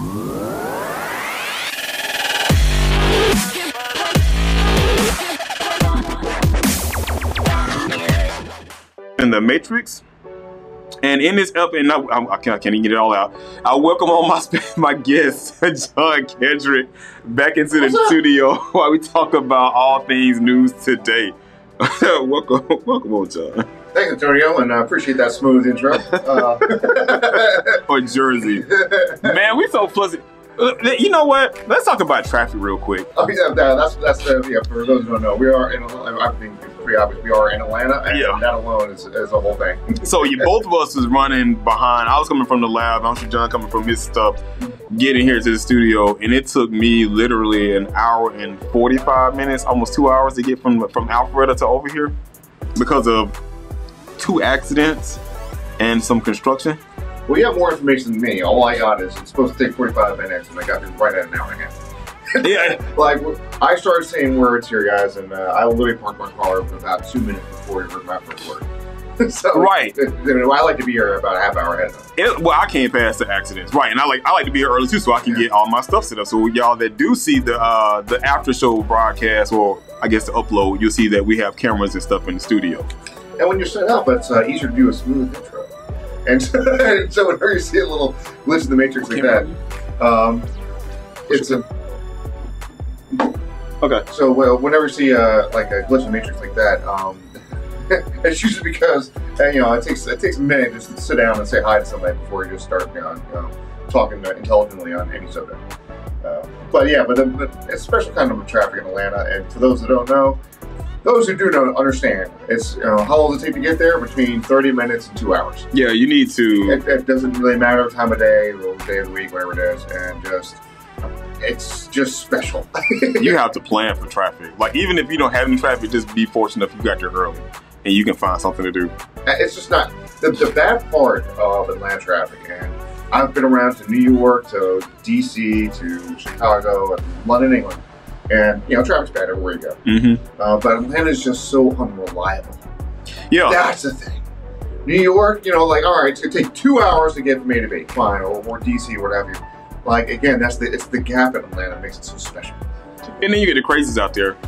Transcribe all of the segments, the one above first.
In the Matrix, and in this up, and I can't even get it all out. I welcome on my guest, John Kendrick, back into the studio while we talk about all things news today. welcome on, John. Thanks, Antonio, and I appreciate that smooth intro. Or Jersey, man, we so fuzzy. You know what? Let's talk about traffic real quick. Oh yeah, that's yeah. For those who don't know, we are in. I think it's pretty obvious. We are in Atlanta, and that alone is a whole thing. So both of us was running behind. I was coming from the lab. I'm sure John coming from his stuff, getting here to the studio, and it took me literally an hour and 45 minutes, almost 2 hours to get from Alpharetta to over here because of 2 accidents and some construction. Well, you have more information than me. All I got is it's supposed to take 45 minutes, and I got it right at an hour and a half. Yeah. Like, I started saying words here, guys, and I literally parked my car for about 2 minutes before we heard my first word. So, right. I like to be here about a half hour ahead of them. Well, I can't pass the accidents. Right, and I like to be here early, too, so I can get all my stuff set up. So y'all that do see the after show broadcast, or I guess the upload, you'll see that we have cameras and stuff in the studio. And when you're set up, it's easier to do a smooth intro. And so whenever you see a little glitch in the matrix like that, it's a... Okay. So whenever you see like a glitch in the matrix like that, it's usually because it takes a minute just to sit down and say hi to somebody before you just start talking intelligently on any subject. But it's a special kind of traffic in Atlanta, and for those that don't know, those who do know understand, it's how long does it take to get there? Between 30 minutes and 2 hours. Yeah, you need to. It doesn't really matter the time of day, or day of the week, whatever it is, and it's just special. You have to plan for traffic. Like, even if you don't have any traffic, just be fortunate if you got there early and you can find something to do. It's just not the bad part of Atlanta traffic, and I've been around to New York, to DC, to Chicago, and London, England. And, traffic's bad everywhere you go. Mm-hmm. But Atlanta's just so unreliable. Yeah. That's the thing. New York, all right, it's going to take 2 hours to get from A to B. Fine. Or DC, or what have you. Like, again, it's the gap in Atlanta that makes it so special. And then you get the crazies out there.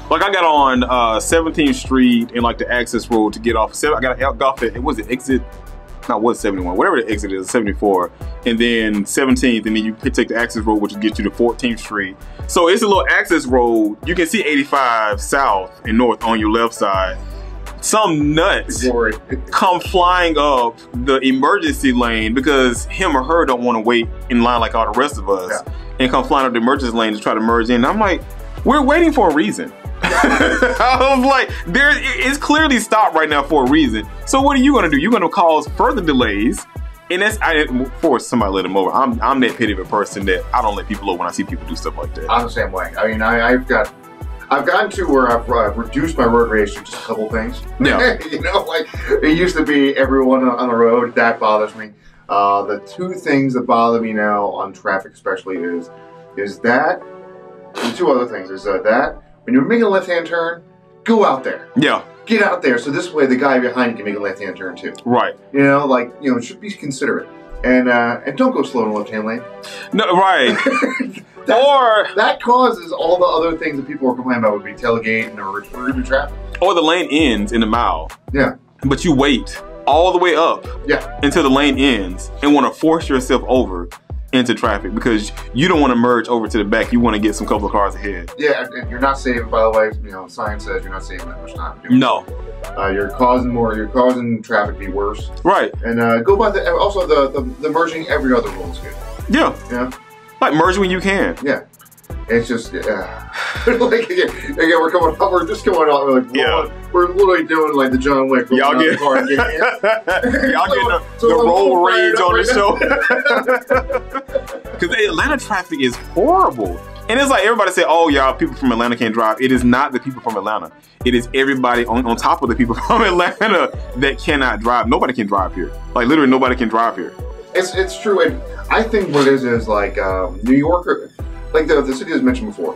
Like, I got on 17th Street and, the access road to get off. I got off at, exit? Not what 71, whatever the exit is, 74, and then 17th, and then you take the access road, which will get you to 14th Street. So it's a little access road. You can see 85 south and north on your left side. Some nuts come flying up the emergency lane because him or her don't want to wait in line like all the rest of us, and come flying up the emergency lane to try to merge in. I'm like, we're waiting for a reason. I was like, it's clearly stopped right now for a reason. So what are you gonna do? You're gonna cause further delays, and I force somebody to let them over. I'm that petty of a person that I don't let people over when I see people do stuff like that. I'm the same way. I mean, I've gotten to where I've reduced my road rage to just a couple things. Yeah. Like it used to be everyone on the road. That bothers me. The 2 things that bother me now on traffic, especially, is that, and 2 other things is that. When you're making a left-hand turn, go out there. Yeah. Get out there, so this way the guy behind you can make a left-hand turn too. Right. It should be considerate. And don't go slow in the left-hand lane. No, right. That causes all the other things that people are complaining about, would be tailgating or even traffic. Or the lane ends in a mile. Yeah. But you wait all the way up until the lane ends and want to force yourself over into traffic because you don't want to merge over to the back. You want to get some couple of cars ahead. Yeah, and you're not saving, by the way, science says you're not saving that much time. No. You're causing traffic to be worse. Right. And go by also the merging every other rule is good. Yeah. Yeah. Like merge when you can. Yeah. It's just, again, we're just coming on, we're literally doing like the John Wick. Y'all get the roll rage on the show. Because Atlanta traffic is horrible. And it's like everybody say, oh, y'all, people from Atlanta can't drive. It is not the people from Atlanta. It is everybody on top of the people from Atlanta that cannot drive. Nobody can drive here. Like, literally, nobody can drive here. It's true. And I think what it is like New York, like the city was mentioned before.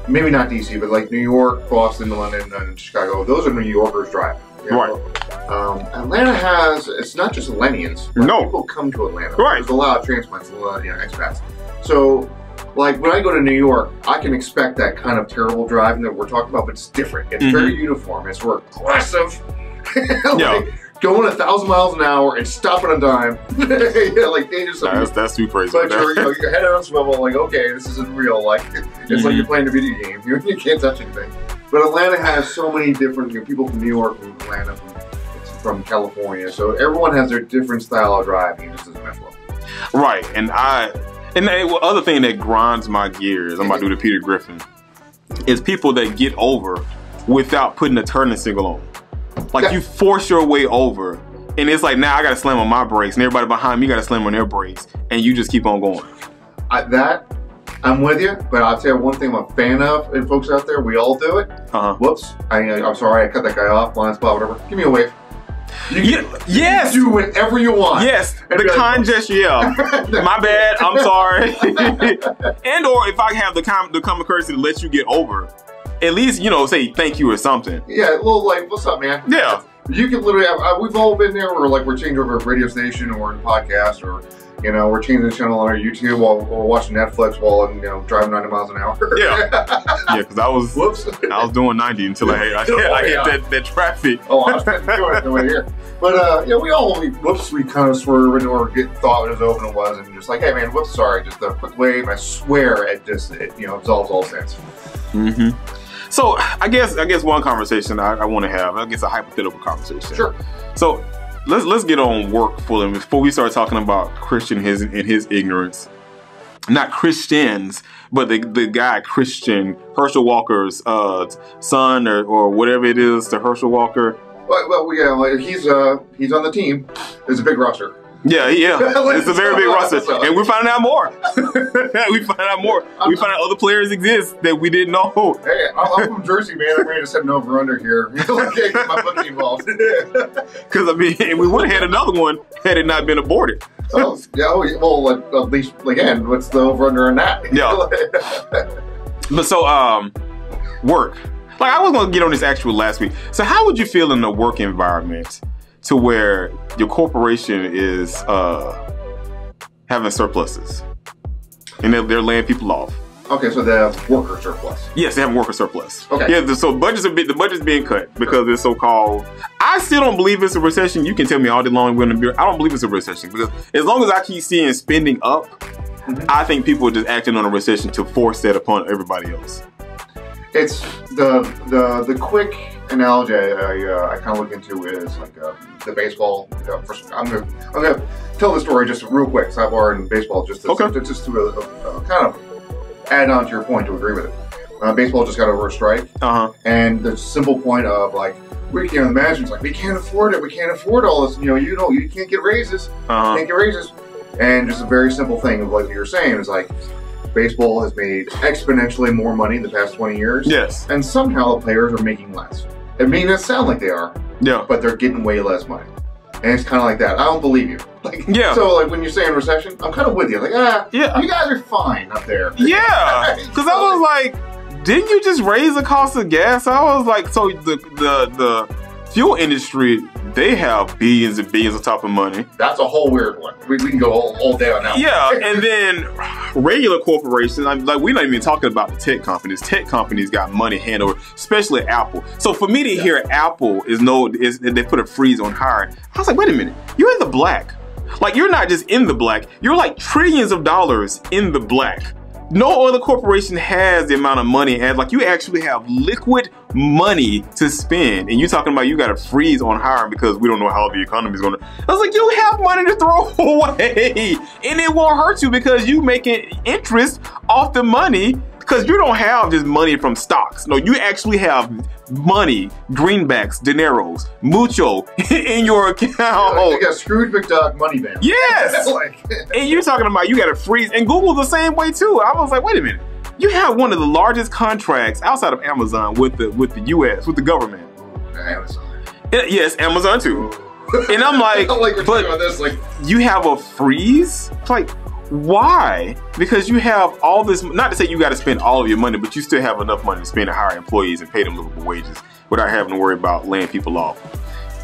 Maybe not DC, but like New York, Boston, London, and Chicago. Those are New Yorkers driving. Right. Atlanta has, it's not just Atlanteans. No. People come to Atlanta. Right. There's a lot of transplants, a lot of expats. So, like, when I go to New York, I can expect that kind of terrible driving that we're talking about, but it's different. It's very uniform. It's more aggressive. Going 1,000 miles an hour and stopping on dime. Like dangerous. That's too crazy. But your head on swivel, like, okay, this isn't real. Like, it's like you're playing a video game. You can't touch anything. But Atlanta has so many different people from New York, from Atlanta, from California. So everyone has their different style of driving. It just doesn't mesh well. Right. And the other thing that grinds my gears, I'm about to do the Peter Griffin, is people that get over without putting a turning signal on. Like, you force your way over, and it's like, now I got to slam on my brakes, and everybody behind me got to slam on their brakes, and you just keep on going. I'm with you, but I'll tell you one thing I'm a fan of, and folks out there, we all do it. Whoops, I'm sorry, I cut that guy off, blind spot, whatever. Give me a wave. You can do whatever you want. Yes, the kind gesture, my bad, I'm sorry. And or if I have the common courtesy to let you get over, at least, say thank you or something. Yeah, a little like, what's up, man? Yeah. You can literally have, we've all been there where like we're changing over a radio station or a podcast, or, we're changing the channel on our YouTube while we're watching Netflix while, driving 90 miles an hour. Yeah, because I was doing 90 until I hit that traffic. Oh, I was doing it way here. But, we kind of swerve or thought it was open, it wasn't. And just like, hey man, whoops, sorry, just a quick wave. I swear it absolves all sins. So I guess one conversation I want to have, a hypothetical conversation. Sure. So let's get on work fully before we start talking about Christian and his ignorance. Not Christians, but the guy Christian, Herschel Walker's son or whatever it is, the Herschel Walker. Well, he's on the team. There's a big roster. Yeah. It's a very big roster. And we're finding out more. We find out other players exist that we didn't know. Hey, I'm from Jersey, man. I'm ready to set an over-under here. Get my bookie involved. Because, we would have had another one had it not been aborted. Well, at least, again, what's the over-under on that? Yeah. But so, work. Like, I was going to get on this actual last week. So how would you feel in the work environment to where your corporation is having surpluses and they're laying people off? Okay, so they have worker surplus. Yes, they have worker surplus. Okay. Yeah, so the budget's being cut because it's so-called. I still don't believe it's a recession. You can tell me all day long when I don't believe it's a recession, because as long as I keep seeing spending up, I think people are just acting on a recession to force that upon everybody else. It's the quick analogy I kind of look into is like the baseball. I'm gonna tell the story just real quick. Sidebar in baseball, just to kind of add on to your point to agree with it. Baseball just got over a strike, and the simple point of like the management's like, we can't afford it. We can't afford all this. You can't get raises. Can't get raises. And just a very simple thing of what you're saying is like, baseball has made exponentially more money in the past 20 years. Yes. And somehow the players are making less. It may not sound like they are. Yeah. But they're getting way less money. And it's kind of like that. I don't believe you. So like when you're saying recession, I'm kind of with you. Like, you guys are fine up there. Yeah. Because I was like, didn't you just raise the cost of gas? I was like, so the fuel industry, they have billions and billions on top of money. That's a whole weird one. We can go all day on that one. Yeah, and then regular corporations, we're not even talking about the tech companies. Tech companies got money handed over, especially Apple. So for me to hear Apple they put a freeze on hiring, I was like, wait a minute, you're in the black. Like, you're not just in the black, you're like trillions of dollars in the black. No other corporation has the amount of money as you actually have liquid money to spend, and you're talking about you got a freeze on hiring because we don't know how the economy is going to. I was like, you have money to throw away, and it won't hurt you because you making interest off the money. Because you don't have just money from stocks. No, you actually have money, greenbacks, dineros, mucho in your account. You got Scrooge McDuck money band. Yes! And you're talking about you got to freeze. And Google the same way too. I was like, wait a minute. You have one of the largest contracts outside of Amazon with the US, with the government. Amazon. Yes, Amazon too. And I'm like, you have a freeze? It's like, why? Because you have all this, not to say you got to spend all of your money, but you still have enough money to spend to hire employees and pay them livable wages without having to worry about laying people off.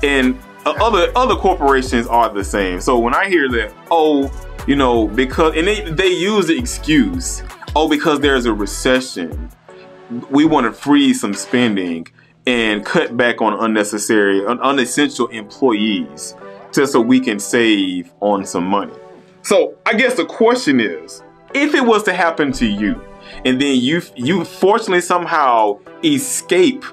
And Other corporations are the same. So when I hear that, because, and they use the excuse, because there's a recession, we want to freeze some spending and cut back on unessential employees just so we can save on some money. So I guess the question is, if it was to happen to you, and then you fortunately somehow escape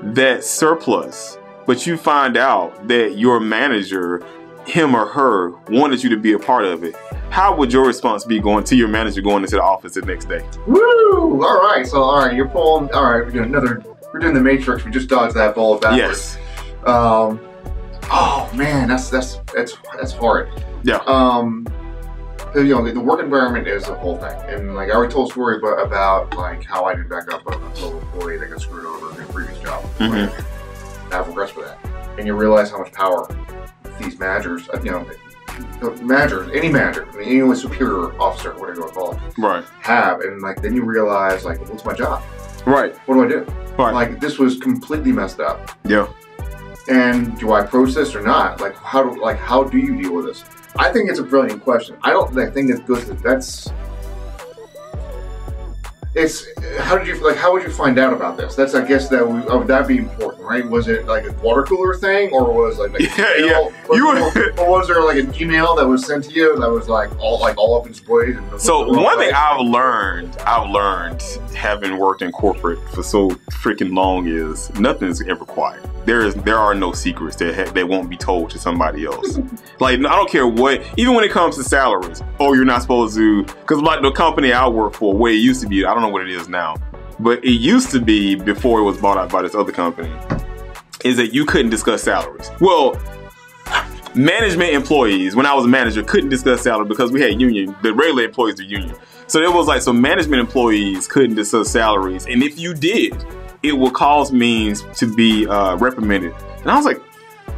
that surplus, but you find out that your manager, him or her, wanted you to be a part of it, how would your response be going to your manager going into the office the next day? Woo! All right, you're pulling. All right, we're doing the Matrix. We just dodged that bullet backwards. Yes. Oh man, that's hard. Yeah. The work environment is the whole thing, and like I already told a story about like how I did back up a fellow employee that got screwed over in a previous job. I have regrets for that, and you realize how much power these managers, any manager, anyone superior officer, whatever you want to call it, right, have, and like then you realize like, what's my job? Right. What do I do? Right. Like this was completely messed up. Yeah. And do I approach this or not? Like how do you deal with this? I think it's a brilliant question. I think that goes to how would you find out about this? That's, I guess, would that be important, right? Was it like a water cooler thing, or was like or was there like an email that was sent to you that was like all up in squares? So one thing I've learned having worked in corporate for so freaking long is nothing is ever quiet. There are no secrets that won't be told to somebody else. Like, I don't care what, even when it comes to salaries. Oh, you're not supposed to, because like the company I work for, where it used to be, I don't know what it is now, but it used to be before it was bought out by this other company, is that you couldn't discuss salaries. Well, management employees, when I was a manager, couldn't discuss salary because we had union. The regular employees are union. So it was like, so management employees couldn't discuss salaries, and if you did, it will cause means to be reprimanded. And I was like,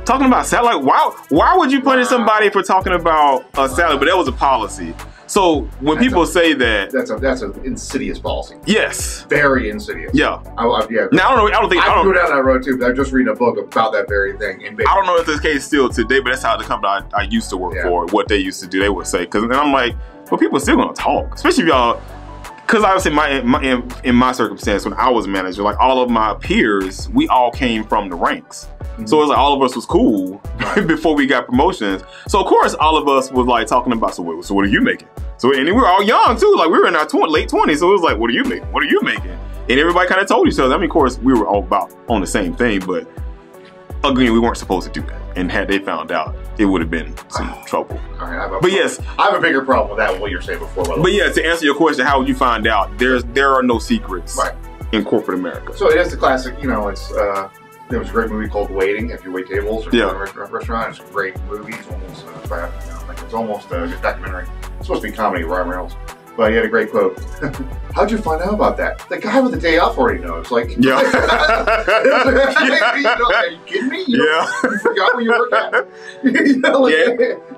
talking about salary? Why would you punish somebody for talking about a salary? But that was a policy. So when people say that, that's an insidious policy. Yes, very insidious. Yeah. Yeah. Now I don't go down that road too. But I just read a book about that very thing. I don't know if it's the case still today, but that's how the company I used to work for, what they used to do, they would say. Because then I'm like, well, people are still gonna talk, especially if y'all. Because obviously, in my circumstance, when I was a manager, like all of my peers, we all came from the ranks. So it was like all of us was cool before we got promotions. So of course, all of us was like talking about, so what are you making? So, and we were all young too, like we were in our late 20s. So it was like, what are you making? What are you making? And everybody kind of told each other. I mean, of course, we were all about on the same thing, but again, we weren't supposed to do that. And had they found out, it would have been some trouble. All right, yes, I have a bigger problem with that than what you were saying before. But yeah, to answer your question, how would you find out? There are no secrets in corporate America. So it is the classic, it's there was a great movie called Waiting. If you wait tables or in a restaurant, it's a great movie. It's almost it's almost a documentary. It's supposed to be comedy, Ryan Reynolds. But he had a great quote. How'd you find out about that? The guy with the day off already knows. Like, yeah. Are you kidding me? You forgot where you work at.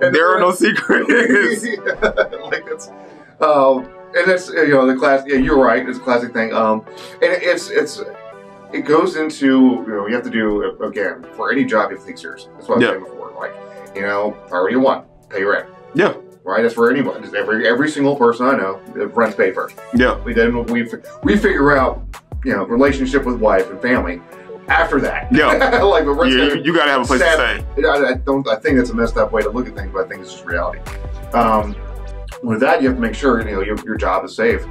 There are no secrets. Like it's, and it's the class. Yeah, you're right. It's a classic thing. And it goes into you have to do again for any job you have to take seriously. That's what I was saying before. Like priority one, pay your rent. Yeah. Right, that's for anyone. Every single person I know, rent's paid first. Yeah, we figure out, relationship with wife and family after that. Yeah, like you gotta have a place to stay. I think that's a messed up way to look at things, but I think it's just reality. With that, you have to make sure your job is safe.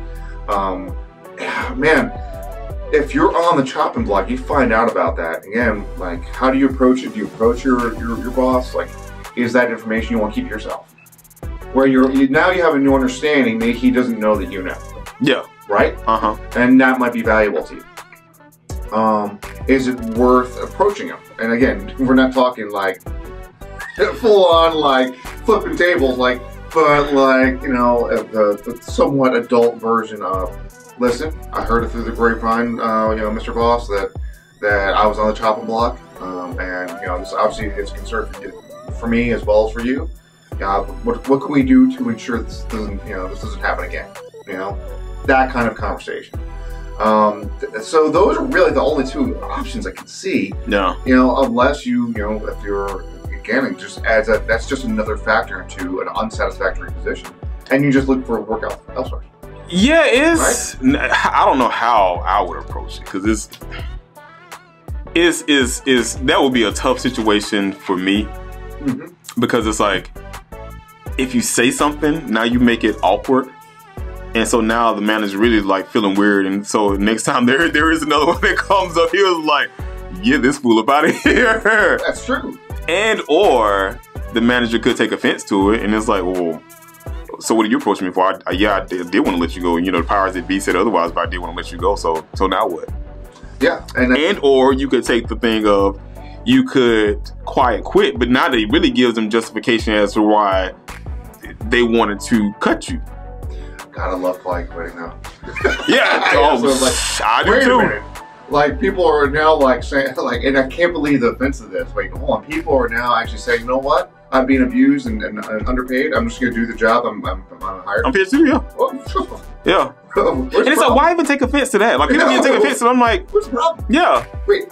Man, if you're on the chopping block, you find out about that again. Like, how do you approach it? Do you approach your boss? Like, is that information you want to keep to yourself? Where now you have a new understanding that he doesn't know that you know. Yeah. Right? And that might be valuable to you. Is it worth approaching him? And again, we're not talking like full on like flipping tables, but a somewhat adult version of, listen, I heard it through the grapevine, Mr. Boss, that I was on the chopping block, and this obviously it's a concern for me as well as for you. What can we do to ensure this doesn't happen again? That kind of conversation. So those are really the only two options I can see. Yeah. Unless if you're again, it just adds that that's just another factor into an unsatisfactory position, and you just look for work elsewhere. Yeah, I don't know how I would approach it, because that would be a tough situation for me, because it's like, if you say something, now you make it awkward. And so now the manager's really like feeling weird. And so next time there is another one that comes up, he was like, get this fool up out of here. That's true. And or the manager could take offense to it. And it's like, well, so what did you approach me for? I did want to let you go. You know, the powers that be said otherwise, but I did want to let you go. So now what? Yeah. And or you could take the thing of, you could quiet quit, but now they really gives them justification as to why they wanted to cut you. God, I love quiet quitting now. Yeah, I do too. Minute. Like, people are now like saying, like, and I can't believe the offense of this. Wait, hold on. People are now actually saying, you know what? I'm being abused and underpaid. I'm just going to do the job. I'm hired. I'm paid too, yeah. Yeah. And it's like, why even take offense to that? Like, people even take offense to it. I'm like, what's the problem? Yeah. Wait,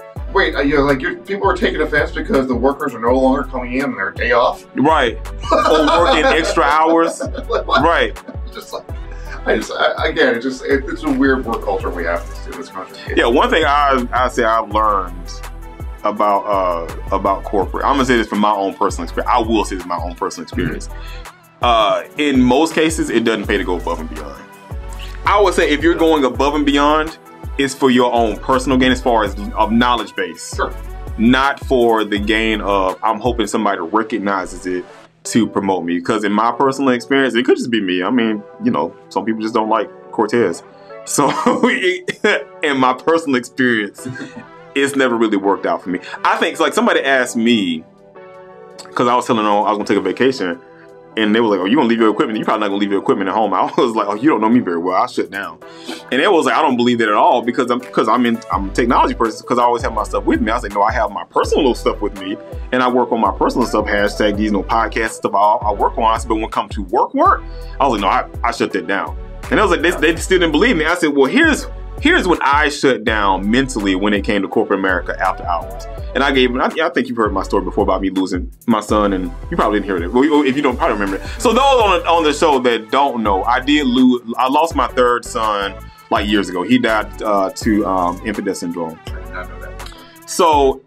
people are taking offense because the workers are no longer coming in on their day off? Right. Or working extra hours. Right. Just like, again, it's a weird work culture we have in this country. Yeah, one thing I say I've learned about corporate, I'm gonna say this from my own personal experience. I will say this from my own personal experience. In most cases, it doesn't pay to go above and beyond. I would say if you're going above and beyond, it's for your own personal gain as far as of knowledge base. Sure. Not for the gain of, I'm hoping somebody recognizes it to promote me. Because in my personal experience, it could just be me. I mean, you know, some people just don't like Cortez. So in my personal experience, it's never really worked out for me. I think, like, somebody asked me, because I was telling them I was going to take a vacation, and they were like, oh, you going to leave your equipment? You're probably not going to leave your equipment at home. I was like, oh, you don't know me very well. I'll shut down. And they was like, I don't believe that at all, because I'm a technology person, because I always have my stuff with me. I was like, no, I have my personal little stuff with me, and I work on my personal stuff, hashtag these podcasts stuff I work on. I said, but when it comes to work, I was like, no, I shut that down. And they was like, they still didn't believe me. I said, well, here's when I shut down mentally when it came to corporate America after hours. And I think you've heard my story before about me losing my son, and you probably didn't hear it. Well, if you don't, probably remember it. So those on the show that don't know, I lost my third son like years ago. He died to infant syndrome. I did not know that. So,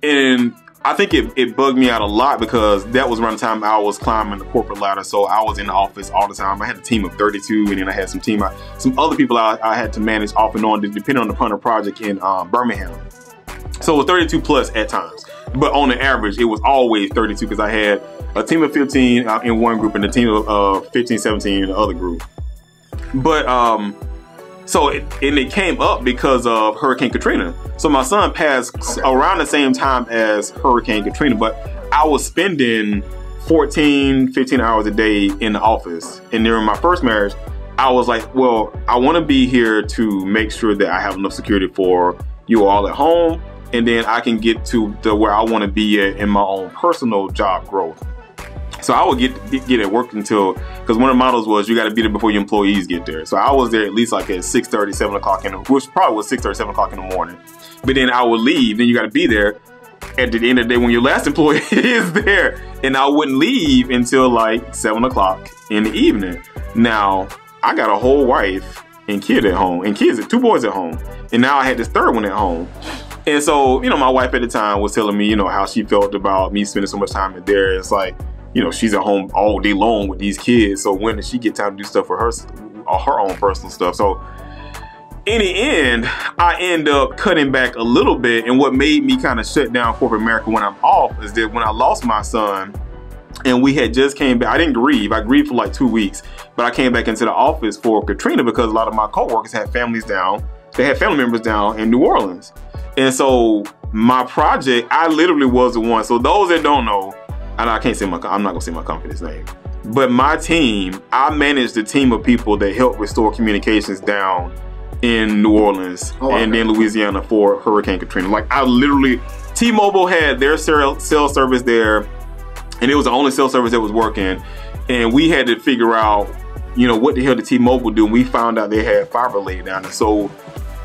I think it bugged me out a lot, because that was around the time I was climbing the corporate ladder. So I was in the office all the time. I had a team of 32, and then I had some other people I had to manage off and on, depending upon a project in Birmingham. So it was 32 plus at times, but on the average, it was always 32, because I had a team of 15 in one group and a team of 15, 17 in the other group. But so it came up because of Hurricane Katrina. So my son passed around the same time as Hurricane Katrina, but I was spending 14, 15 hours a day in the office. And during my first marriage, I was like, well, I want to be here to make sure that I have enough security for you all at home, and then I can get to where I want to be at in my own personal job growth. So I would get at work until, because one of the models was you got to be there before your employees get there. So I was there at least like at 6:30, 7 o'clock which probably was 6:30, 7 o'clock in the morning. But then I would leave, then you got to be there at the end of the day when your last employee is there. And I wouldn't leave until like 7 o'clock in the evening. Now, I got a whole wife and kid at home, and kids, 2 boys at home. And now I had this third one at home. And so, you know, my wife at the time was telling me, you know, how she felt about me spending so much time in there. It's like, you know, she's at home all day long with these kids. So when does she get time to do stuff for her own personal stuff? So in the end, I end up cutting back a little bit. And what made me kind of shut down corporate America when I'm off is that when I lost my son and we had just came back, I didn't grieve. I grieved for like 2 weeks, but I came back into the office for Katrina because a lot of my coworkers had families down. They had family members down in New Orleans. And so my project, I literally was the one. So those that don't know, and I'm not gonna say my company's name, but my team, I managed a team of people that helped restore communications down in New Orleans and then Louisiana for Hurricane Katrina. Like, I literally, T-Mobile had their cell service there, and it was the only cell service that was working. And we had to figure out, you know, what the hell did T-Mobile do? And we found out they had fiber laid down. And so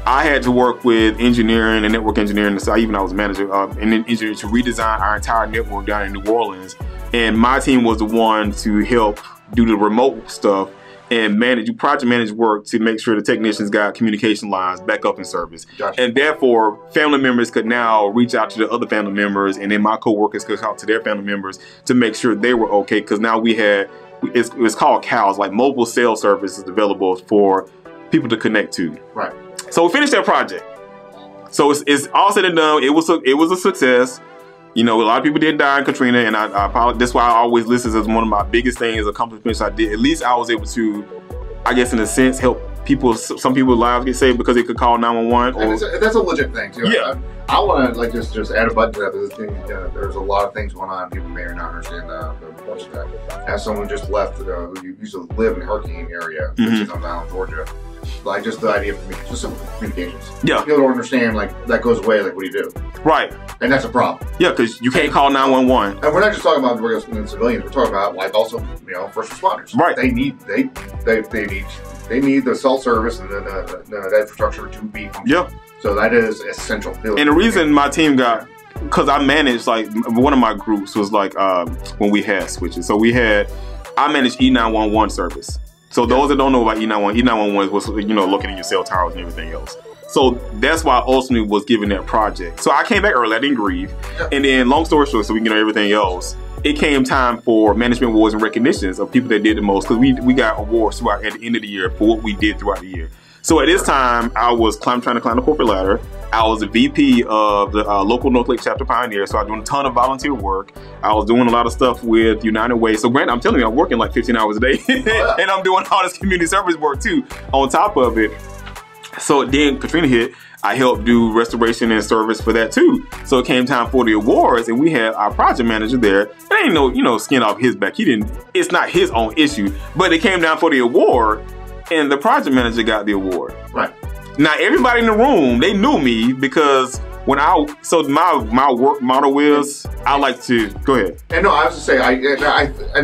I had to work with engineering and network engineering. So I was manager and engineering to redesign our entire network down in New Orleans and my team was the one to help do the remote stuff and project manage work to make sure the technicians got communication lines back up in service. Gotcha. And therefore, family members could now reach out to the other family members, and then my coworkers could talk to their family members to make sure they were okay. Because now we had, it's called CALS, like mobile cell services available for people to connect to. Right. So we finished that project. So it's all said and done. It was a success. You know, a lot of people did die in Katrina, and I apologize. That's why I always list this as one of my biggest things, accomplishments I did. At least I was able to, I guess, in a sense, help people. Some people's lives get saved because they could call 911. And that's a legit thing too. Yeah. I want to just add a button to that. There's a lot of things going on. People may or not understand the importance of that. As someone just left who used to live in the hurricane area, which is on Island, Georgia. Like just the idea of just simple communications. Yeah. People don't understand, like, that goes away, like, what do you do? Right. And that's a problem. Yeah, because you can't call 911. And we're not just talking about civilians, we're talking about, like, also, you know, first responders. Right. They need the cell service and the infrastructure to be functional. Yeah. So that is essential. And the reason my team got, because I managed, like, one of my groups was like when we had switches. So I managed E911 service. So those that don't know about E911 was, you know, looking at your cell towers and everything else. So that's why I ultimately was given that project. So I came back early, I didn't grieve. Yeah. And then long story short, so we can get everything else, it came time for management awards and recognitions of people that did the most, because we got awards throughout at the end of the year for what we did throughout the year. So at this time, I was trying to climb the corporate ladder. I was a VP of the local North Lake Chapter Pioneer, so I was doing a ton of volunteer work. I was doing a lot of stuff with United Way. So Grant, I'm telling you, I'm working like 15 hours a day, and I'm doing all this community service work too on top of it. So then Katrina hit, I helped do restoration and service for that too. So it came time for the awards, and we had our project manager there. It ain't no, you know, skin off his back. It's not his own issue, but it came down for the award, and the project manager got the award. Right. Now everybody in the room, they knew me because my work motto is, I like to, go ahead. And no, I was to say, I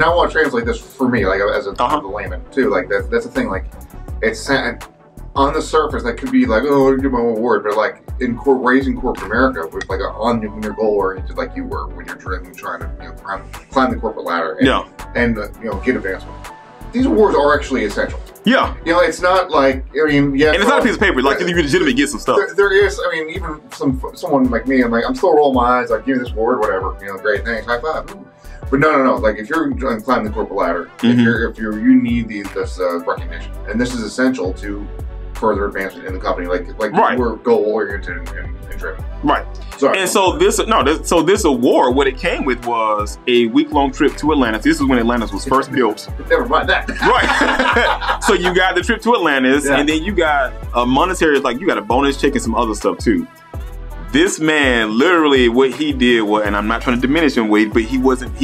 want to translate this for me, like as a layman too. Like that's the thing, like it's on the surface that could be like, oh, I give my award, but like in raising corporate America with like on your goal oriented, like you were when you're trying to, you know, climb the corporate ladder and you know, get advancement. These awards are actually essential. Yeah. You know, it's not like, I mean, yeah. And it's not a piece of paper, like you legitimately get some stuff. There is, I mean, even someone like me, I'm still rolling my eyes, like, give me this award, whatever, you know, great, thanks, high five. Ooh. But no, like, if you're climbing the corporate ladder, if you need this recognition, and this is essential to further advancement in the company, like right. We're goal-oriented and driven. Right. Sorry. And so this award, what it came with was a week-long trip to Atlantis. This is when Atlantis was first built. Never mind that. Right. So you got the trip to Atlantis, and then you got a monetary, like you got a bonus check and some other stuff too. This man, literally, what he did was, and I'm not trying to diminish him, Wade, but he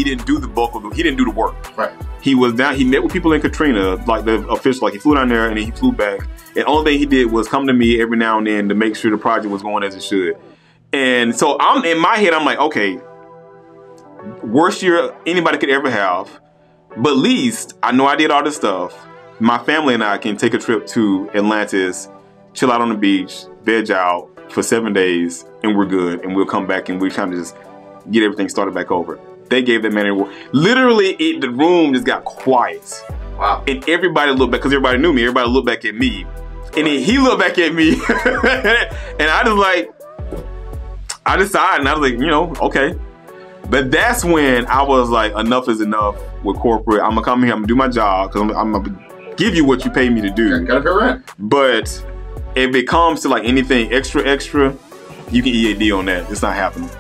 didn't do the work. Right. He was down, he met with people in Katrina, like the official, like he flew down there and then he flew back. And the only thing he did was come to me every now and then to make sure the project was going as it should. And so I'm in my head, I'm like, okay, worst year anybody could ever have, but at least I know I did all this stuff. My family and I can take a trip to Atlantis, chill out on the beach, veg out for 7 days, and we're good. And we'll come back and we're trying to just get everything started back over. They gave that man an award. Literally, the room just got quiet. Wow. And everybody looked back, because everybody knew me. Everybody looked back at me. And then he looked back at me. And I decided, and I was like, you know, okay. But that's when I was like, enough is enough with corporate. I'm going to come here, I'm going to do my job, because I'm going to give you what you pay me to do. Gotta pay rent. But if it comes to like anything extra, you can EAD on that. It's not happening.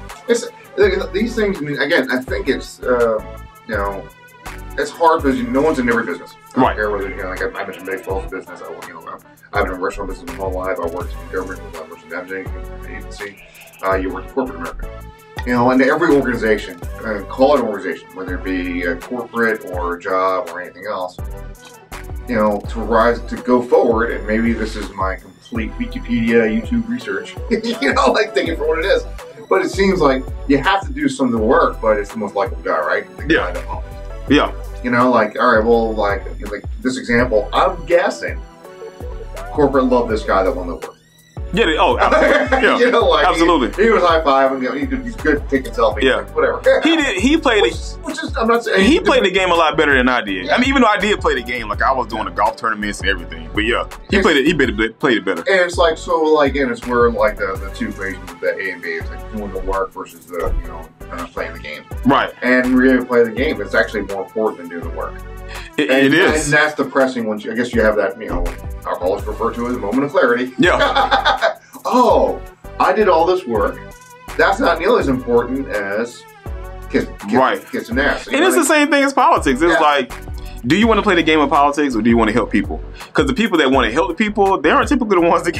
These things, I mean, again, I think it's, you know, it's hard because no one's in every business. I don't care whether, you know, like I mentioned baseball business, I've been in a restaurant business my whole life, I worked in government, I worked in an agency, you work in corporate America. You know, and every organization, call it an organization, whether it be a corporate or a job or anything else, you know, to go forward, and maybe this is my complete Wikipedia, YouTube research, you know, like take it for what it is. But it seems like you have to do some of the work, but it's the most likable guy, right? The guy that offers. Yeah. You know, like, all right, well, like this example, I'm guessing corporate loved this guy that won the award. Yeah. Absolutely. Yeah. You know, like absolutely. He was high fiving. You know, he's good at taking selfies. Yeah. Like, whatever. He played which is I'm not saying he played the game a lot better than I did. Yeah. I mean, even though I did play the game, like I was doing the golf tournaments and everything. But yeah, he played it better. And it's like and it's where like the two equations of the A and B. It's like doing the work versus the playing the game. Right. And really play the game. It's actually more important than doing the work. It is. And that's depressing once I guess you have that, alcoholics refer to as a moment of clarity. Yeah. Oh, I did all this work. That's not nearly as important as kiss and ass. And it's the same thing as politics. It's like, do you want to play the game of politics or do you want to help people? Because the people that want to help the people, they aren't typically the ones that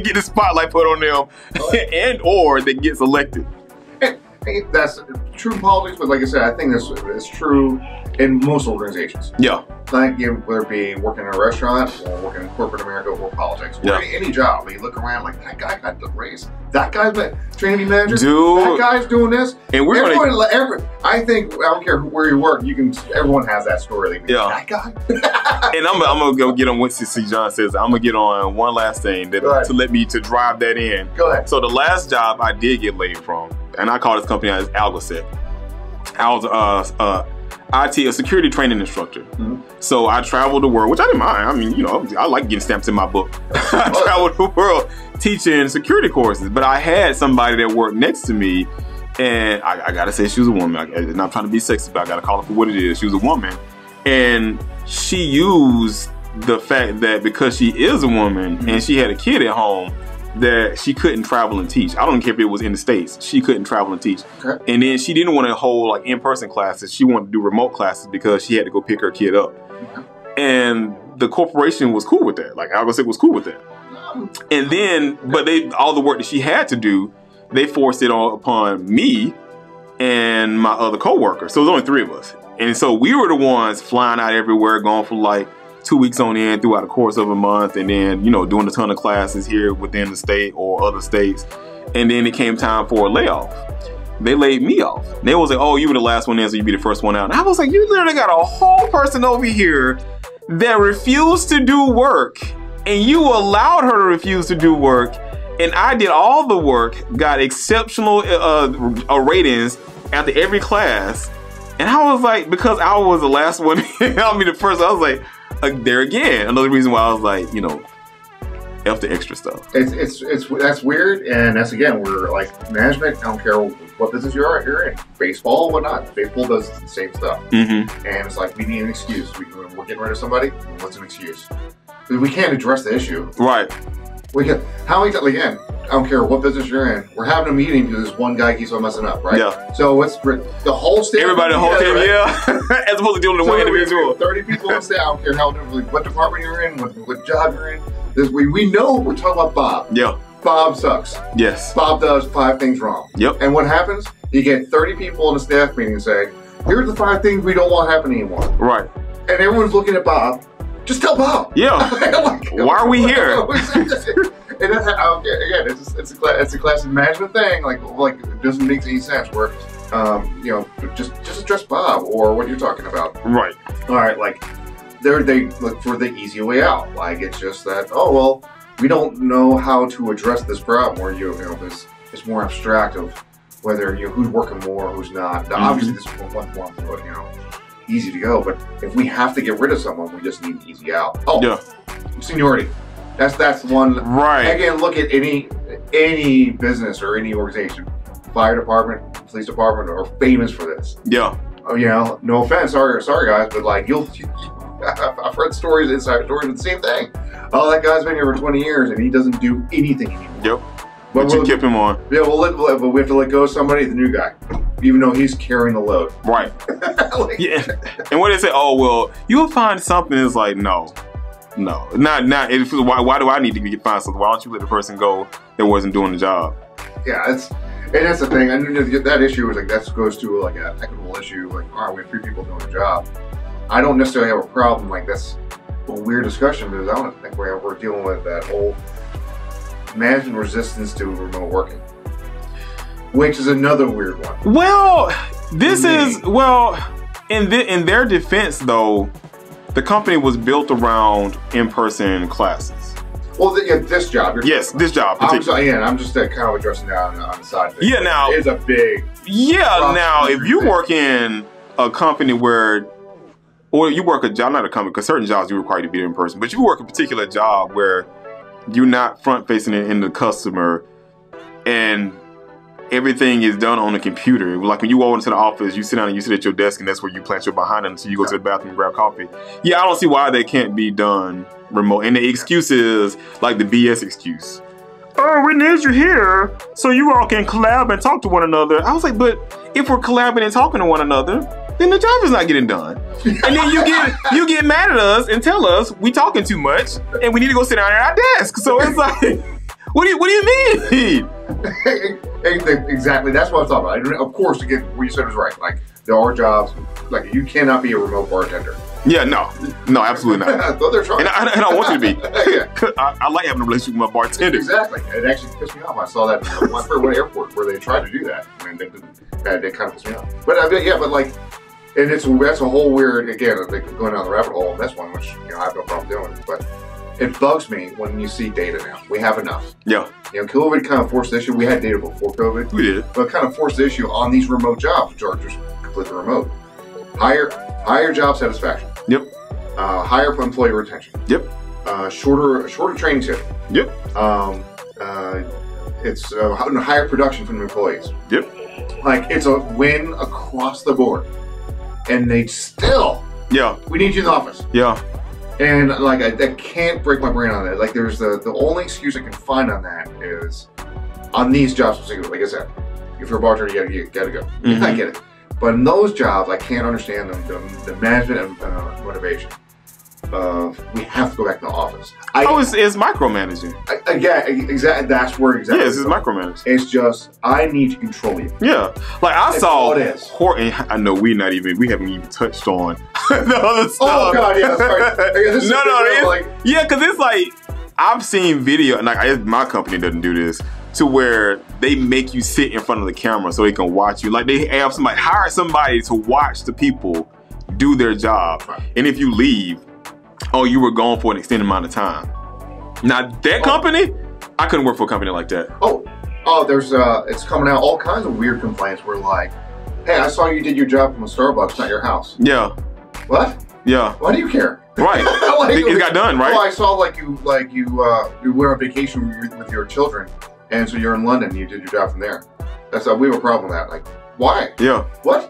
get the spotlight put on them and or that gets elected. That's true in politics, but like I said, I think this is true in most organizations. Yeah. Like whether it be working in a restaurant or working in corporate America or politics or any job, you look around like that guy got the raise. That guy's the training manager. Dude, that guy's doing this. And we're I think I don't care where you work. Everyone has that story. Like, that guy. And I'm gonna go get on what C. John says. I'm gonna get on one last thing to drive that in. Go ahead. So the last job I did get laid from, and I call this company as Algosec. I was a security training instructor. Mm-hmm. So I traveled the world, which I didn't mind. I mean, I like getting stamps in my book. I traveled the world teaching security courses, but I had somebody that worked next to me, and I gotta say she was a woman. I'm not trying to be sexy, but I gotta call it for what it is. She was a woman, and she used the fact that because she is a woman and she had a kid at home, that she couldn't travel and teach. I don't care if it was in the States. She couldn't travel and teach. Okay. And then she didn't want to hold like in-person classes. She wanted to do remote classes because she had to go pick her kid up. And the corporation was cool with that. Like Algosec was cool with that. And then, but all the work that she had to do, they forced it upon me and my other coworker. So it was only 3 of us. And so we were the ones flying out everywhere, going for like 2 weeks on end throughout the course of a month, and then doing a ton of classes here within the state or other states. And then it came time for a layoff. They laid me off. They was like, "Oh, you were the last one in, so you be the first one out." And I was like, "You literally got a whole person over here that refused to do work, and you allowed her to refuse to do work, and I did all the work, got exceptional ratings after every class." And I was like, because I was the last one, I'll be the first. I was like, there again, another reason why I was like, F the extra stuff. That's weird, and that's again, we're like management. I don't care what business you're in, baseball, whatnot. Baseball does the same stuff, and it's like we need an excuse. We're getting rid of somebody. What's an excuse? We can't address the issue. Right. We can. How many times again? I don't care what business you're in. We're having a meeting because this one guy keeps on messing up, right? Yeah. So what's the whole staff? Everybody, the whole team, right? As opposed to dealing with one individual. 30 people on staff. I don't care what department you're in, what job you're in. We know we're talking about Bob. Yeah. Bob sucks. Yes. Bob does 5 things wrong. Yep. And what happens? You get 30 people in a staff meeting and say, "Here's the 5 things we don't want to happen anymore." Right. And everyone's looking at Bob. Just tell Bob. Yeah. Why are we here? And again, it's a classic management thing. Like it doesn't make any sense. Where, just address Bob or what you're talking about. Right. All right. Like, they look for the easy way out. Like it's just that. Oh well, we don't know how to address this problem. Where it's more abstract of whether who's working more, who's not. Now, obviously, this is one form of easy to go. But if we have to get rid of someone, we just need an easy out. Oh, yeah. Seniority. That's one. Right. Again, look at any business or any organization. Fire department, police department are famous for this. Yeah. No offense, sorry guys, but like I've heard stories, inside stories of the same thing. Oh, that guy's been here for 20 years and he doesn't do anything anymore. Yep. But you keep him on. Yeah, but we have to let go of somebody, the new guy, even though he's carrying the load. Right. Yeah. And when they say, "Oh well, you'll find something," it's like, no, not. Why do I need to find something? Why don't you let the person go that wasn't doing the job? Yeah, that's the thing. And that issue is like that goes to like an equitable issue. Like, all right, we have 3 people doing a job. I don't necessarily have a problem. Like that's a weird discussion because I don't think we're dealing with that whole management resistance to remote working, which is another weird one. Well, in their defense though, the company was built around in-person classes. Well, this job. Yes, this job. I'm just kind of addressing that on the side. Thing. Yeah, now it's a big. Yeah, now if you work in a company or you work a job, not a company, because certain jobs you require to be there in person, but you work a particular job where you're not front facing in the customer, and everything is done on the computer. Like when you walk into the office, you sit down and you sit at your desk, and that's where you plant your behind until you go to the bathroom and grab coffee. Yeah, I don't see why they can't be done remote. And the excuse is like the BS excuse. Oh, we need you here so you all can collab and talk to one another. I was like, but if we're collabing and talking to one another, then the job is not getting done. And then you get mad at us and tell us we talking too much and we need to go sit down at our desk. So it's like, what do you mean? Exactly. That's what I'm talking about. Of course, again, what you said was right. Like there are jobs, like you cannot be a remote bartender. Yeah, no, absolutely not. Though they're trying. And I want you to be. Yeah. I like having a relationship with my bartender. Exactly. It actually pissed me off. I saw that at one airport where they tried to do that. I mean, they kind of pissed me off. But like, and that's a whole weird, again, going down the rabbit hole on this one, which I have no problem doing. But it bugs me when you see data now. We have enough. Yeah. COVID kind of forced the issue. We had data before COVID. We did. But it kind of forced the issue on these remote jobs, which are just completely remote. Higher job satisfaction. Yep. Higher employee retention. Yep. Shorter training schedule. Yep. It's higher production from the employees. Yep. Like it's a win across the board, and they still. Yeah. We need you in the office. Yeah. And like I can't break my brain on that. Like there's the only excuse I can find on that is on these jobs specifically. Like I said, if you're a bartender, you gotta go. Mm-hmm. I get it. But in those jobs, I can't understand the management and motivation. We have to go back to the office. It's micromanaging. Exactly. That's where exactly. Yes, it's micromanaging. It's just I need to control you. Yeah, like I saw. All it is. I know we haven't even touched on the other stuff. Oh God, yeah, sorry. Because it's like I've seen video, and like my company doesn't do this. To where they make you sit in front of the camera so they can watch you. Like they have hire somebody to watch the people do their job. Right. And if you leave, you were gone for an extended amount of time. Now that company, I couldn't work for a company like that. There's it's coming out all kinds of weird complaints where like, hey, I saw you did your job from a Starbucks, not your house. Yeah. What? Yeah. Why do you care? Right. It got done, right? I saw you went on vacation with your children. And so you're in London, you did your job from there. We have a problem with that. Like, why? Yeah. What?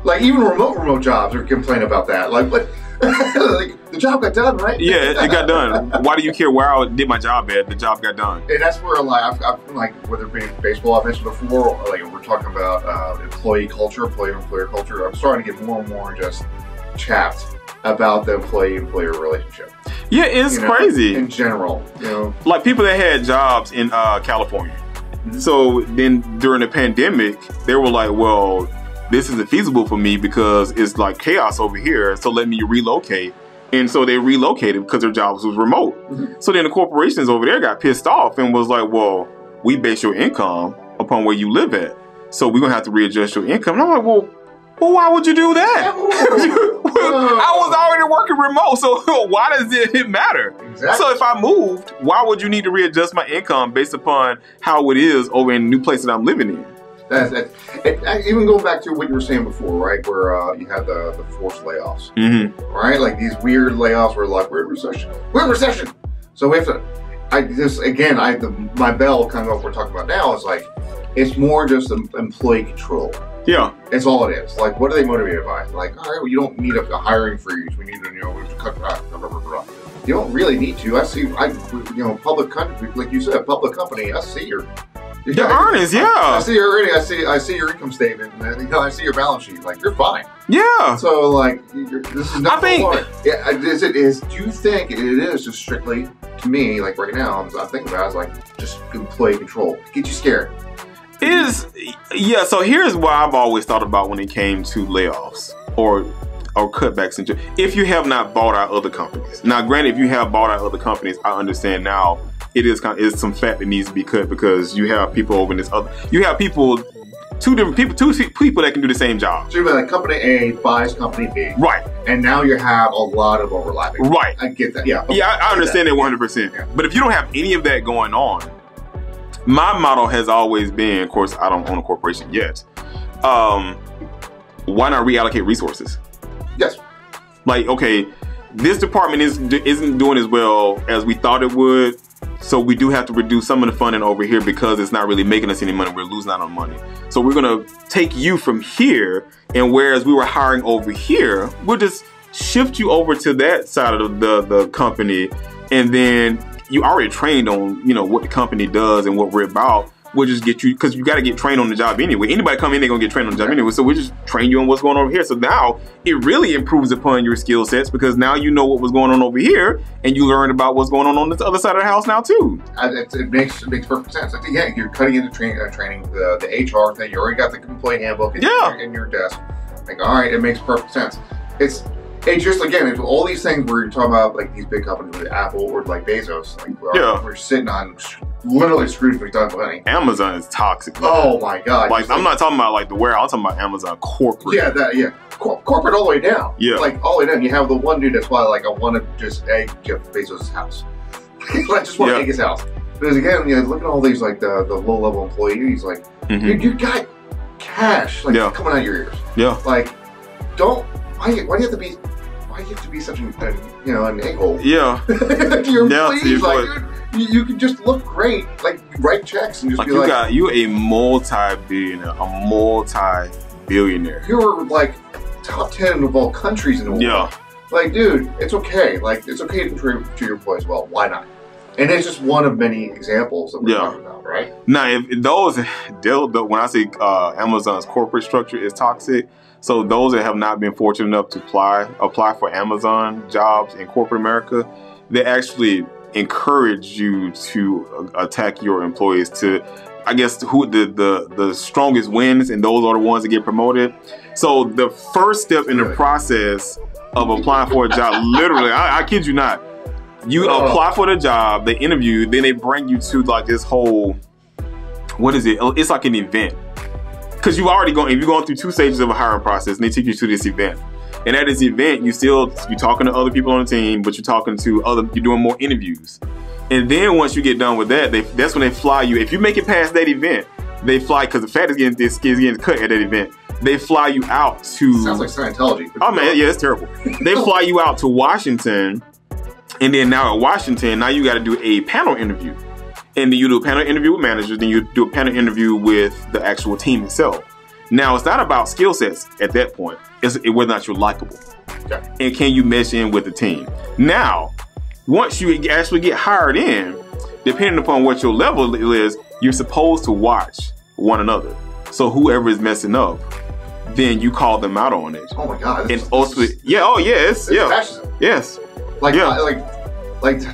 Like, even remote jobs are complaining about that. Like, what? Like, the job got done, right? Yeah, it got done. Why do you care where I did my job at? The job got done. And that's where, like, like whether it be baseball, I've mentioned before, or like we're talking about employee culture, employer culture. I'm starting to get more and more just chapped about the employee-employer relationship. Yeah, it's crazy. In general, like people that had jobs in California. Mm-hmm. So then during the pandemic, they were like, well, this isn't feasible for me because it's like chaos over here. So let me relocate. And so they relocated because their jobs was remote. Mm-hmm. So then the corporations over there got pissed off and was like, well, we base your income upon where you live at. So we're going to have to readjust your income. And I'm like, well, why would you do that? I was already working remote, so why does it matter? Exactly. So if I moved, why would you need to readjust my income based upon how it is over in the new place that I'm living in? Even going back to what you were saying before, right, where you had the forced layoffs, mm-hmm. right? Like these weird layoffs where like, we're in recession. We're in recession. So we have to, my bell kind of what we're talking about now is like, it's more just employee control. Yeah. It's all it is. Like, what are they motivated by? Like, all right, well, you don't need a hiring freeze. We need to, we have to cut back. You don't really need to. Public company, like you said, public company, I see your earnings, yeah. I see your earnings. I see your income statement. I see your balance sheet. Like, you're fine. Yeah. So, like, this is not. Do you think it is just strictly, to me, like right now, I'm thinking about it as like just employee control. Get you scared. So here's what I've always thought about when it came to layoffs or cutbacks. If you have not bought out other companies. Now, granted, if you have bought out other companies, I understand now it's some fat that needs to be cut because you have people over in you have people two people that can do the same job. So you're like company A buys company B. Right. And now you have a lot of overlapping. Right. I get that. Yeah. Okay. Yeah, I understand that 100%. Yeah. But if you don't have any of that going on, my motto has always been, of course, I don't own a corporation yet. Why not reallocate resources? Yes. Like, okay, this department isn't doing as well as we thought it would. So we do have to reduce some of the funding over here because it's not really making us any money. We're losing out on money. So we're going to take you from here. And whereas we were hiring over here, we'll just shift you over to that side of the company. And then you already trained on, what the company does and what we're about. We'll just get you, because you got to get trained on the job anyway. Anybody come in, they're going to get trained on the job anyway. So we'll just train you on what's going on over here. So now it really improves upon your skill sets because now you know what was going on over here and you learn about what's going on the other side of the house now too. It makes perfect sense. Like, yeah, you're cutting into training the HR thing. You already got the employee handbook in your desk. Like, all right, it makes perfect sense. It's just, again, it's all these things where you're talking about like these big companies like Apple or like Bezos. Like, we're sitting on literally screwed for done money. Amazon is toxic. Oh my God! Like, I'm not talking about like the warehouse. I'm talking about Amazon corporate. Yeah, corporate all the way down. Yeah, like all the way down. You have the one dude that's probably like, I want to just egg Jeff Bezos' house. I just want to egg his house. Because again, look at all these like the low level employees. Like, you got cash like coming out of your ears. Yeah. Like, why do you have to be? Why do you have to be such an a-hole? Yeah. To your employees, like, dude, you can just look great, like write checks and just like be you a multi-billionaire. You're like top 10 of all countries in the world. Yeah. Like, dude, it's okay. Like, it's okay to contribute to your employees well. Why not? And it's just one of many examples that we're talking about, right? Now, if those, when I say Amazon's corporate structure is toxic, so those that have not been fortunate enough to apply for Amazon jobs in corporate America, they actually encourage you to attack your employees to, I guess, who the strongest wins, and those are the ones that get promoted. So the first step in the process of applying for a job, literally, I kid you not, you apply for the job, they interview, then they bring you to like this whole, what is it? It's like an event. Because you've already gone, if you're going through 2 stages of a hiring process, and they take you to this event. And at this event, you're talking to other people on the team, but you're doing more interviews. And then once you get done with that, that's when they fly you. If you make it past that event, they fly, because the fat is getting cut at that event. They fly you out to... Sounds like Scientology. Oh man, yeah, it's terrible. They fly you out to Washington, and then now at Washington, now you got to do a panel interview. And then you do a panel interview with managers, then you do a panel interview with the actual team itself. Now, it's not about skill sets at that point. It's whether or not you're likable. Okay. And can you mesh in with the team? Now, once you actually get hired in, depending upon what your level is, you're supposed to watch one another. So whoever is messing up, then you call them out on it. Oh my God. And ultimately, it's fascism. Yes. Like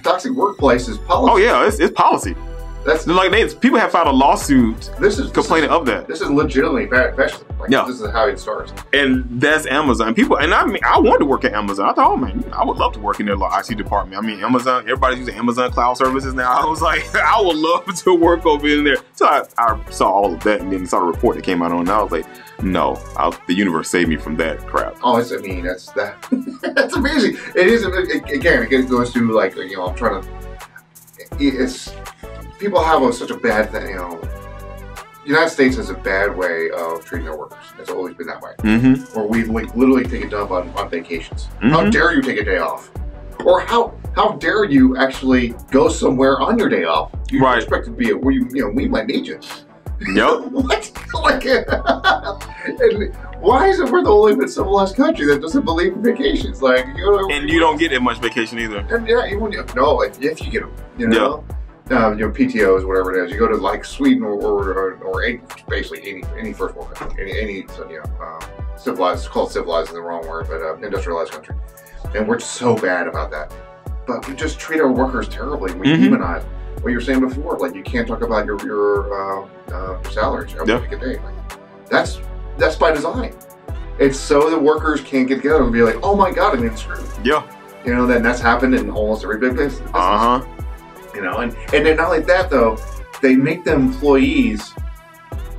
toxic workplace is policy. Oh yeah, it's policy. That's like people have filed a lawsuit complaining of that. This is legitimately fascism. Like, this is how it starts. And that's Amazon. I wanted to work at Amazon. I thought, oh man, I would love to work in their IT department. I mean, Amazon, everybody's using Amazon cloud services now. I was like, I would love to work over in there. So I saw all of that and then saw the report that came out on it, and I was like, no, the universe saved me from that crap. Oh, that's that's amazing. It is, again, it goes to like, I'm trying to, people have such a bad thing, the United States has a bad way of treating their workers. It's always been that way. Mm-hmm. Or we literally take a dump on vacations. Mm-hmm. How dare you take a day off? Or how dare you actually go somewhere on your day off? You're expected to be where we might need you. Yep. What? Like, and why is it we're the only civilized country that doesn't believe in vacations? Like, and you don't get that much vacation either. And if you get them, PTOs, whatever it is, you go to like Sweden or basically any first world country, any civilized. It's called civilized is the wrong word, but industrialized country, and we're so bad about that. But we just treat our workers terribly. We demonize them. What you were saying before, like you can't talk about your salaries every day. Like, that's by design. It's so the workers can't get together and be like, oh my God, I'm getting screwed. Yeah. Then that's happened in almost every big business. And then not like that though, they make the employees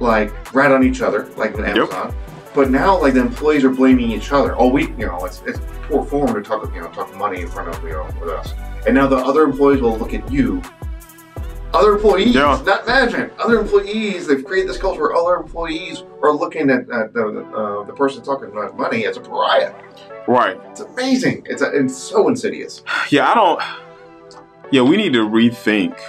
like rat on each other, like with Amazon. Yep. But now, like, the employees are blaming each other. Oh, it's poor form to talk money in front of, with us. And now the other employees will look at you. Other employees, not management. Other employees, they've created this culture where other employees are looking at the person talking about money as a pariah. Right. It's amazing. It's so insidious. Yeah, we need to rethink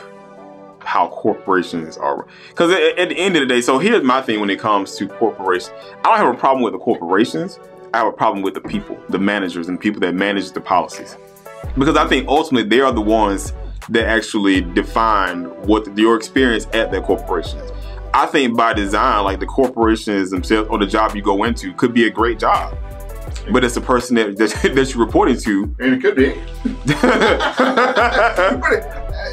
how corporations are. Because at the end of the day, so here's my thing when it comes to corporations. I don't have a problem with the corporations. I have a problem with the people, the managers and people that manage the policies. Because I think ultimately they are the ones that actually define what your experience at that corporation is. I think by design, like the corporations themselves or the job you go into could be a great job. But it's the person that you're reporting to. And it could be. But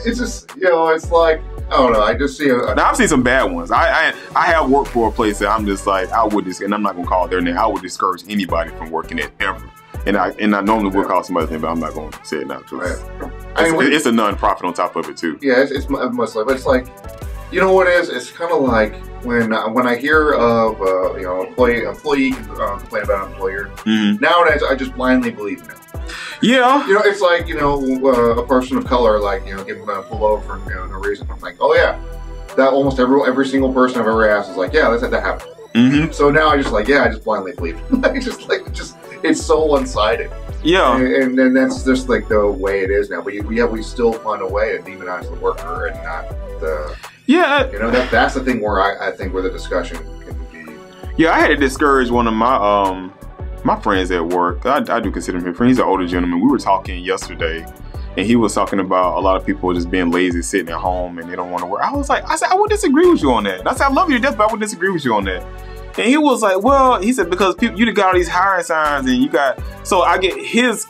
it's just, it's like, I don't know, I just see Now, I've seen some bad ones. I have worked for a place that I'm just like, and I'm not going to call their name, I would discourage anybody from working it ever. And I normally would call somebody's name, but I'm not going to say it now. It's a non-profit on top of it, too. Yeah, it's much like, but it's like, you know what it is? It's kind of like when I hear of employee complain about an employer. Mm-hmm. Nowadays, I just blindly believe them. Yeah. It's like a person of color, like getting pulled over for no reason. I'm like, oh yeah, that almost every single person I've ever asked is like, yeah, that happened. Mm-hmm. So now I just blindly believe. It's so one-sided. Yeah. And then that's just like the way it is now. But we still find a way to demonize the worker and not the. Yeah. That's the thing where I think where the discussion can be. Yeah, I had to discourage one of my friends at work. I do consider him a friend. He's an older gentleman. We were talking yesterday, and he was talking about a lot of people just being lazy, sitting at home, and they don't want to work. I said, I would disagree with you on that. I said, I love you to death, but I would disagree with you on that. And he was like, well, he said, because you got all these hiring signs, and you got, so I get his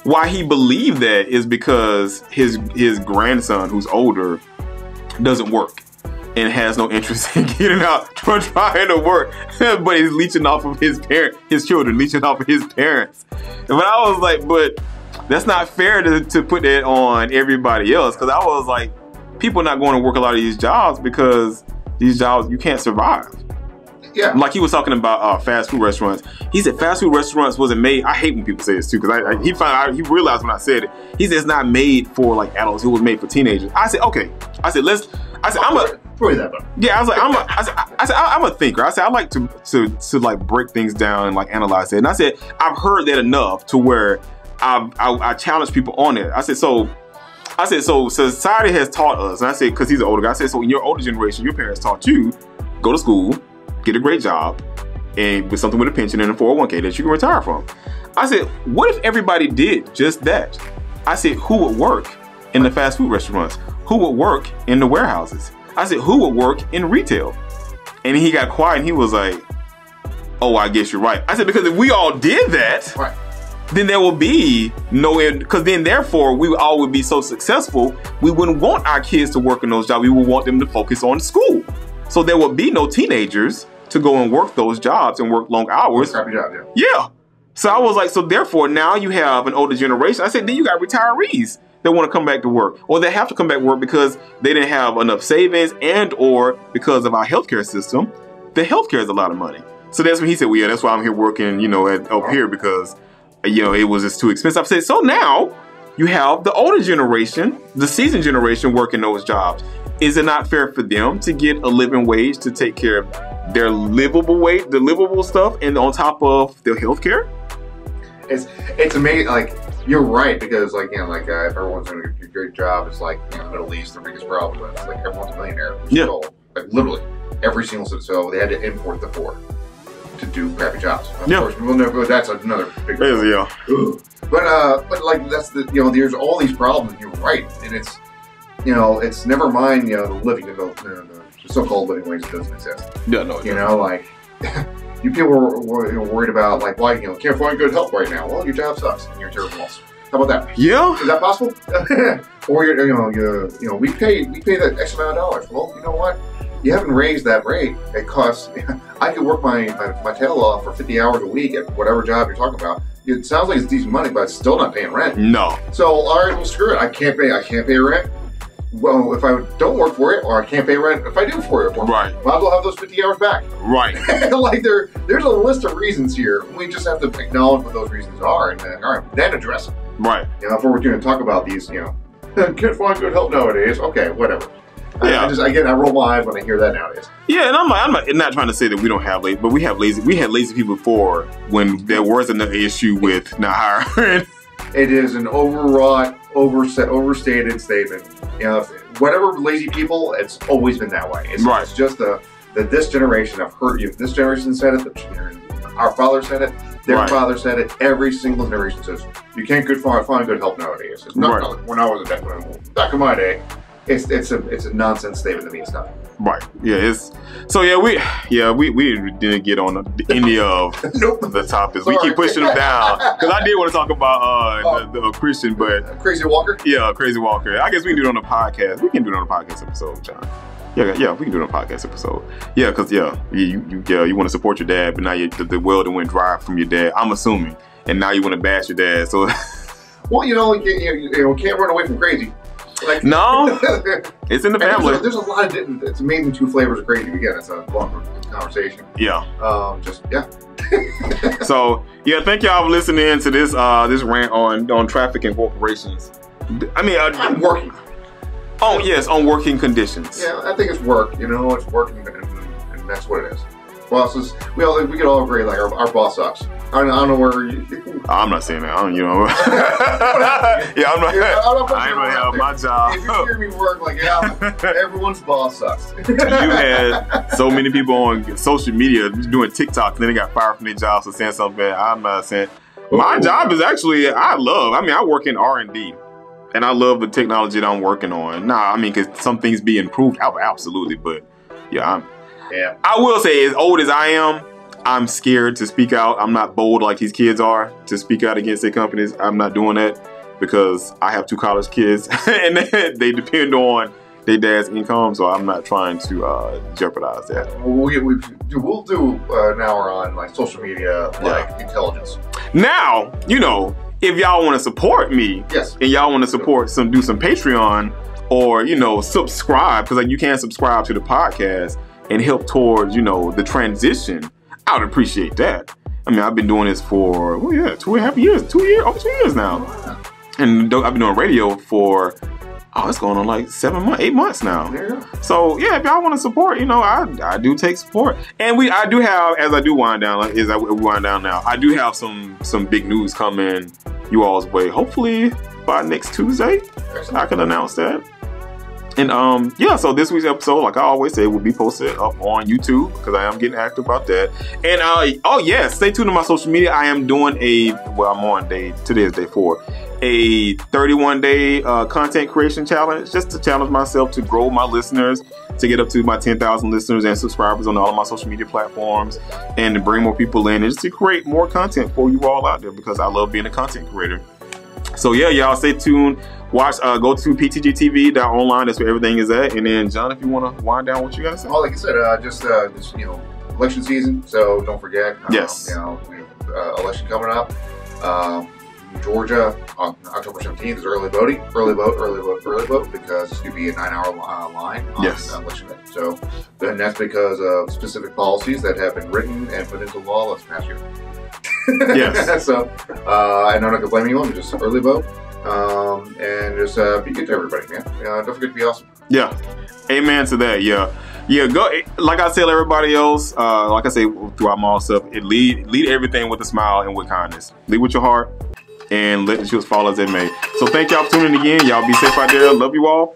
why he believed that is because his grandson, who's older, doesn't work and has no interest in getting out trying to work, but he's leeching off of his children leeching off of his parents. But I was like, but that's not fair to put that on everybody else, because I was like, people are not going to work a lot of these jobs because these jobs you can't survive. Yeah. Like he was talking about fast food restaurants. He said fast food restaurants wasn't made. I hate when people say this too, because he realized when I said it. He said it's not made for like adults. It was made for teenagers. I said okay. I said I'm a thinker. I said I like to like break things down and like analyze it. And I said I've heard that enough to where I challenge people on it. I said so society has taught us, and I said because he's an older guy. I said so in your older generation, your parents taught you go to school, get a great job, and with something with a pension and a 401k that you can retire from. I said, what if everybody did just that? I said, who would work in the fast food restaurants? Who would work in the warehouses? I said, who would work in retail? And he got quiet and he was like, oh, I guess you're right. I said, because if we all did that, right, then there will be no end, because then therefore we all would be so successful, we wouldn't want our kids to work in those jobs. We would want them to focus on school. So there would be no teenagers to go and work those jobs and work long hours. Crappy job, yeah. So I was like, so therefore now you have an older generation. I said, then you got retirees that want to come back to work, or they have to come back to work because they didn't have enough savings and or because of our healthcare system. The healthcare is a lot of money. So that's when he said, well, yeah, that's why I'm here working, up here because, it was just too expensive. I said, so now you have the older generation, the seasoned generation working those jobs. Is it not fair for them to get a living wage to take care of their livable wage, the livable stuff, and on top of their health care? It's amazing. Like, you're right, because if everyone's doing a great job, it's like, the Middle East, the biggest problem. It's like everyone's a millionaire. Yeah. So, like literally every single city. So they had to import the poor to do crappy jobs. Of course, we'll never. That's another big problem. Yeah. But like that's the there's all these problems. You're right, and it's it's never mind the living the so-called living wage that doesn't exist. Yeah, no. Like you people were worried about like why can't find good help right now. Well, your job sucks and you're terrible also. How about that? Yeah. Is that possible? Or we pay that X amount of dollars. Well, you know what? You haven't raised that rate. It costs. I could work my tail off for 50 hours a week at whatever job you're talking about. It sounds like it's decent money, but it's still not paying rent. No. So all right, well screw it. I can't pay rent. well, if I don't work for it, or I can't pay rent, if I do for it, right, might as well have those 50 hours back. Right. Like there's a list of reasons here. We just have to acknowledge what those reasons are, and then, all right, then address them. Right. You know, if we're going to talk about these, you know, can't find good help nowadays. Okay, whatever. Yeah. I roll my eyes when I hear that nowadays. Yeah, and I'm not trying to say that we don't have lazy, but we had lazy people before when there was an issue with not hiring. It is an overwrought, overstated statement. You know, whatever lazy people, it's always been that way. It's, right. It's just that this generation, I've heard you. This generation said it. Our father said it. Their right. father said it. Every single generation says you can't find good help nowadays. It's not right. When I was back in my day. It's a nonsense statement that means nothing. Right. Yeah. We didn't get on any of nope. the topics. Sorry. We keep pushing them down because I did want to talk about the Christian, but Crazy Walker. Yeah, Crazy Walker. I guess we can do it on the podcast. We can do it on a podcast episode, John. Yeah, we can do it on a podcast episode. Yeah, because you want to support your dad, but now the well went dry from your dad. I'm assuming, and now you want to bash your dad. So, well, you can't run away from crazy. Like, no, it's in the family. There's a lot of different. It's amazing two flavors of crazy. Again, it's a long conversation. Yeah. Yeah. So yeah, thank y'all for listening to this rant on traffic and corporations. I mean, I'm working. Oh yes, on working conditions. Yeah, I think it's work. You know, it's working, and that's what it is. Bosses, we could all agree. Like our boss sucks. I don't know where. I'm not saying that. I ain't gonna have my job. If you hear me work, like everyone's boss sucks. You had so many people on social media doing TikTok, and then they got fired from their jobs for saying something bad. I'm not saying. My job is actually I work in R&D. And I love the technology that I'm working on. Because some things be improved, absolutely. But yeah, I will say, as old as I am, I'm scared to speak out. I'm not bold like these kids are to speak out against their companies. I'm not doing that because I have 2 college kids and they depend on their dad's income. So I'm not trying to jeopardize that. We'll do an hour on like social media, like intelligence. Now, if y'all want to support me, yes, and y'all want to support do some Patreon or, subscribe, because you can subscribe to the podcast and help towards, the transition, I would appreciate that. I've been doing this for, 2.5 years, over 2 years now. And I've been doing radio for, it's going on like 8 months now. Yeah. So yeah, if y'all want to support, I do take support. And I do have, as I do wind down, now, I do have some big news coming you all's way. Hopefully by next Tuesday, I can announce that. And so this week's episode, like I always say, will be posted up on YouTube because I am getting active about that. And stay tuned to my social media. I am doing I'm on today is day 4, a 31-day content creation challenge, just to challenge myself to grow my listeners, to get up to my 10,000 listeners and subscribers on all of my social media platforms, and to bring more people in, and just to create more content for you all out there because I love being a content creator. So yeah, y'all stay tuned. Watch, go to ptgtv.online. That's where everything is at. And then, John, if you want to wind down, what you got to say? Well, like I said, just election season. So don't forget. Yes. We have election coming up. Georgia on October 17th is early voting. Early vote because it's going to be a 9-hour line on election day. So then that's because of specific policies that have been written and put into law last past year. Yes. So I'm not going to blame anyone. Just early vote. And just be good to everybody, man. Don't forget to be awesome. Yeah. Amen to that. Yeah. Go. Like I tell everybody else, like I say throughout my stuff, lead everything with a smile and with kindness. Lead with your heart and let the chips fall as they may. So thank y'all for tuning in again. Y'all be safe out there. Love you all.